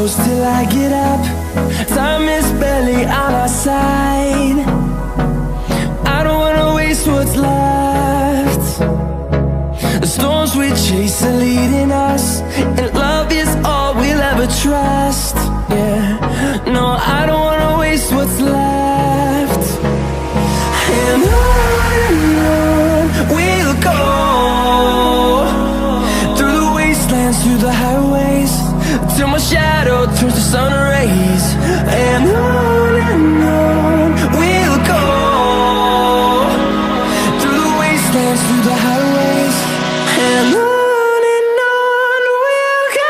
close till I get up. Time is barely on our side. I don't wanna waste what's left. The storms we chase are leading us, and love is all we'll ever trust. Yeah, no, I don't wanna waste what's left. And on we'll go, through the wastelands, through the highways, till my shadow turns to sun rays. And on we'll go, through the wastelands, through the highways, and on we'll go.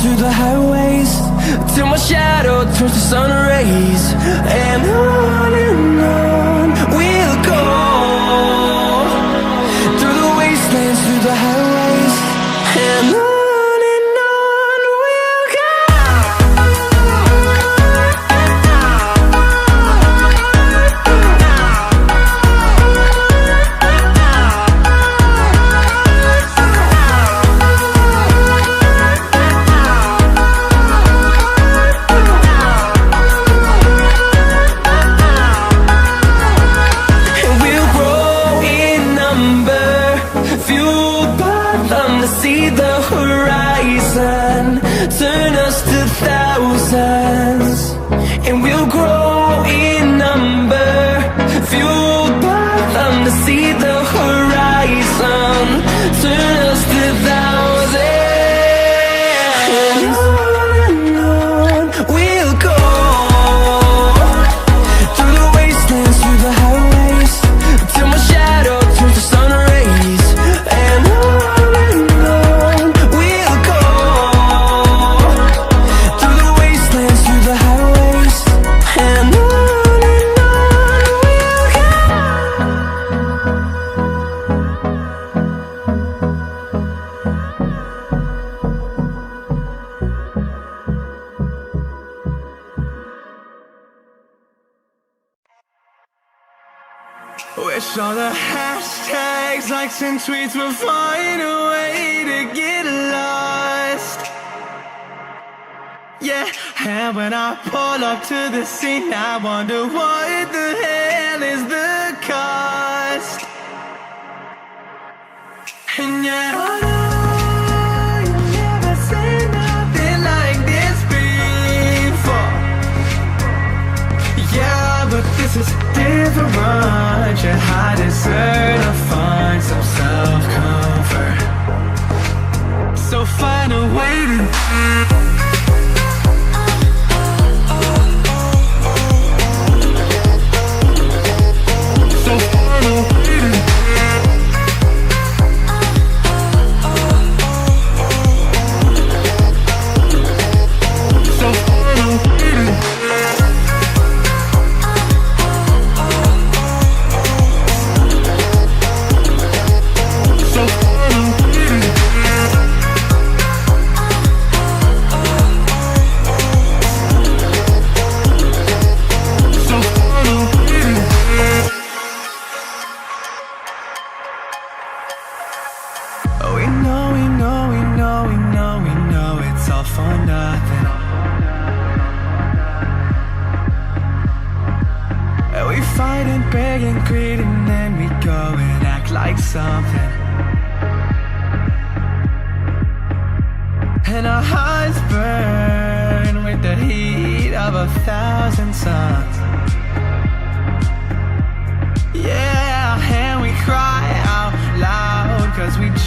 Through the highways, till my shadow turns to sun rays. And on we'll go, through the wastelands, through the highways, and on we'll go. See the horizon turn us to thousands, and we'll grow in number, fueled by them. To see the horizon turn us to thousands, and on we'll go, through the wastelands, through the highways, till my shadow turns to sun rays. And wish all the hashtags, likes and tweets will find a way to get lost. Yeah, and when I pull up to the scene, I wonder what the hell is the cost. And yeah, I know you've never seen nothing like this before. Yeah, but this is different. I deserve to find some self-comfort, so find a way to beg and greed, and then we go and act like something. And our hearts burn with the heat of 1,000 suns.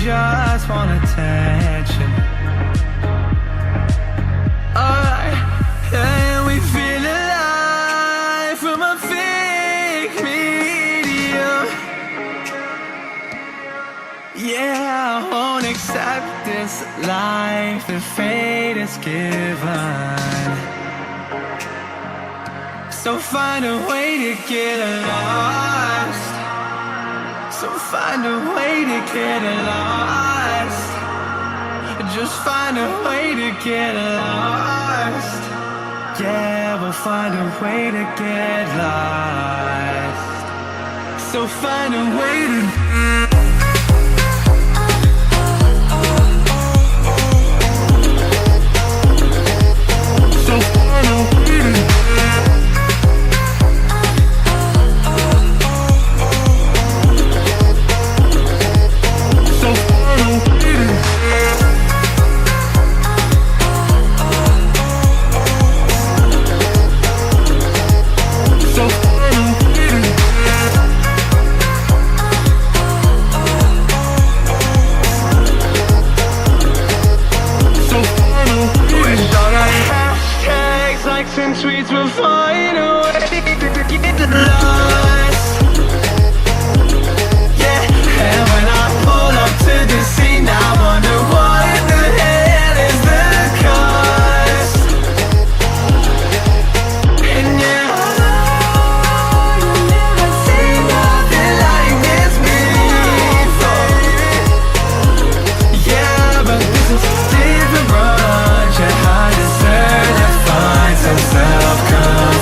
just want attention. And we feel alive from a fake medium. Yeah, I won't accept this life that fate is given. So find a way to get lost. So find a way to get lost. Just find a way to get lost. Yeah, we'll find a way to get lost. So find a way to and tweets will find a way to get lost. Yeah, and when I pull up to the scene, I wonder what the hell is the cost. And yeah, you'll never see nothing like this before. Yeah, but this is different, yeah, I deserve to find some self-control.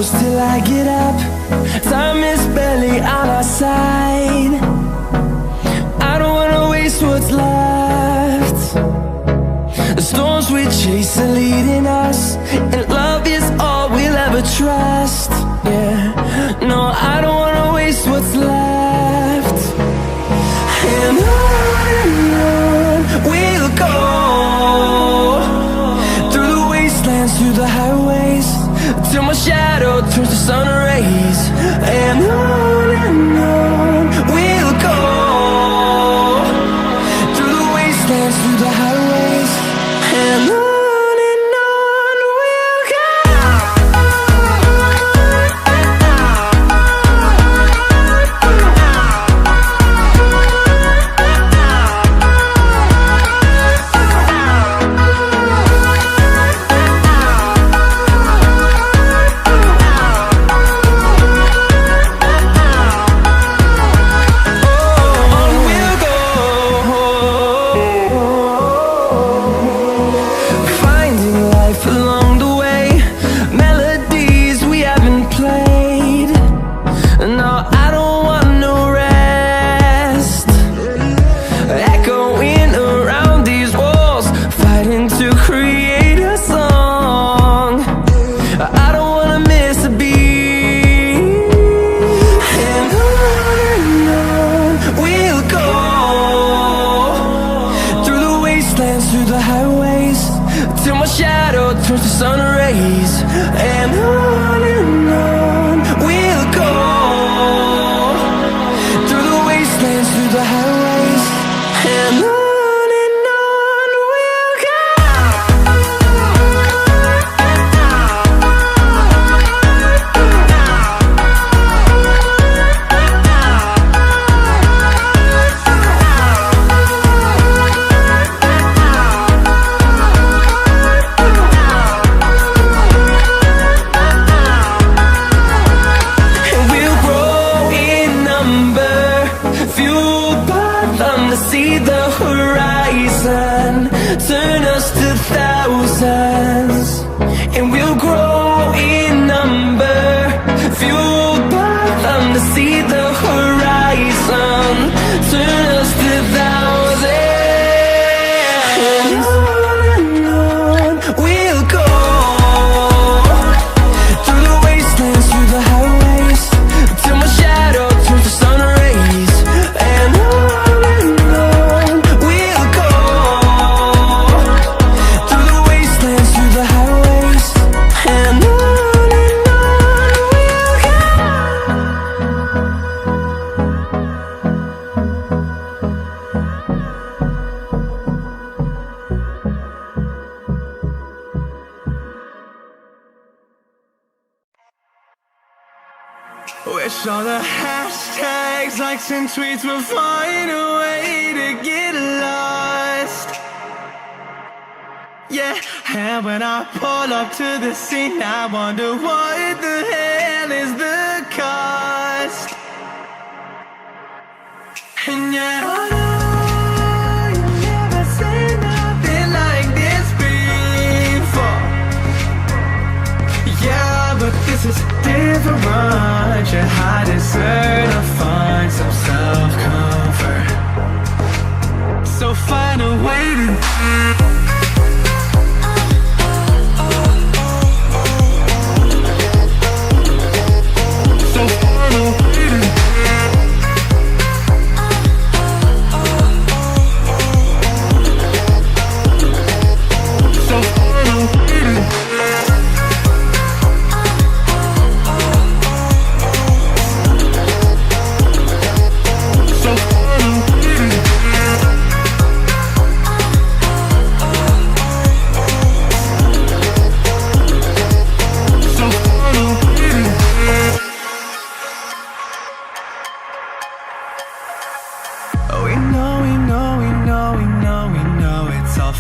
goes till I get up. Time is barely on our side. I don't wanna waste what's left. The storms we chase are leading us, and love is all we'll ever trust. Yeah, no, I don't wanna waste what's left. And on we'll go, through the wastelands, through the highways, till my shadow turns to sun rays. And on we'll go, through the wastelands, through the highways, and on we'll go. Through the highways, till my shadow turns to sun rays. And on we'll go, through the wastelands, through the highways, and on we'll go. See the horizon turn us to thousands, and we'll grow in number, fueled by them. To see the horizon turn us to thousands, and on we'll go, through the wastelands, through the highways, till my shadow turns to sun rays. And wish all the hashtags, likes and tweets will find a way to get lost. Yeah, and when I pull up to the scene, I wonder what the hell is the cost. And yeah, I know you've never seen nothing like this before. Yeah, but this is different. I deserve to find some self-comfort, so find a way to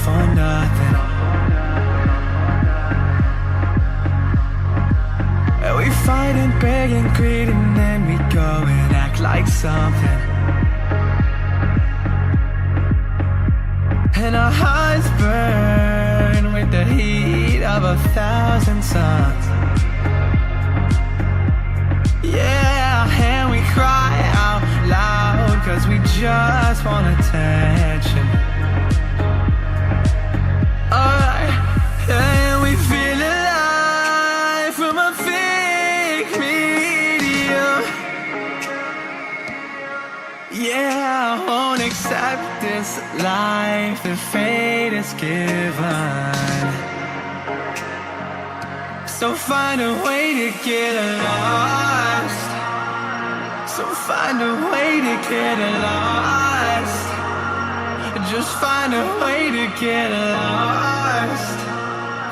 for nothing. We fight and beg and greed, and then we go and act like something. And our hearts burn with the heat of 1,000 suns. just want attention. Alright, and we feel alive from a fake medium. Yeah, I won't accept this life that fate is given. So find a way to get lost. So find a way to get lost. Just find a way to get lost.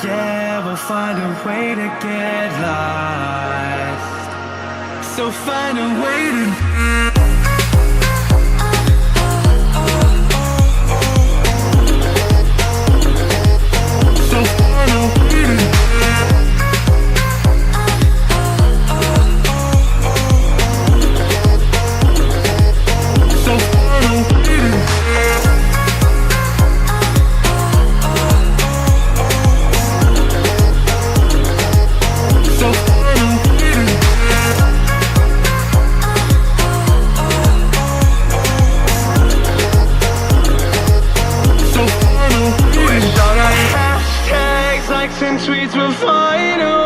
Yeah, we'll find a way to get lost. So find a way to tweets will find a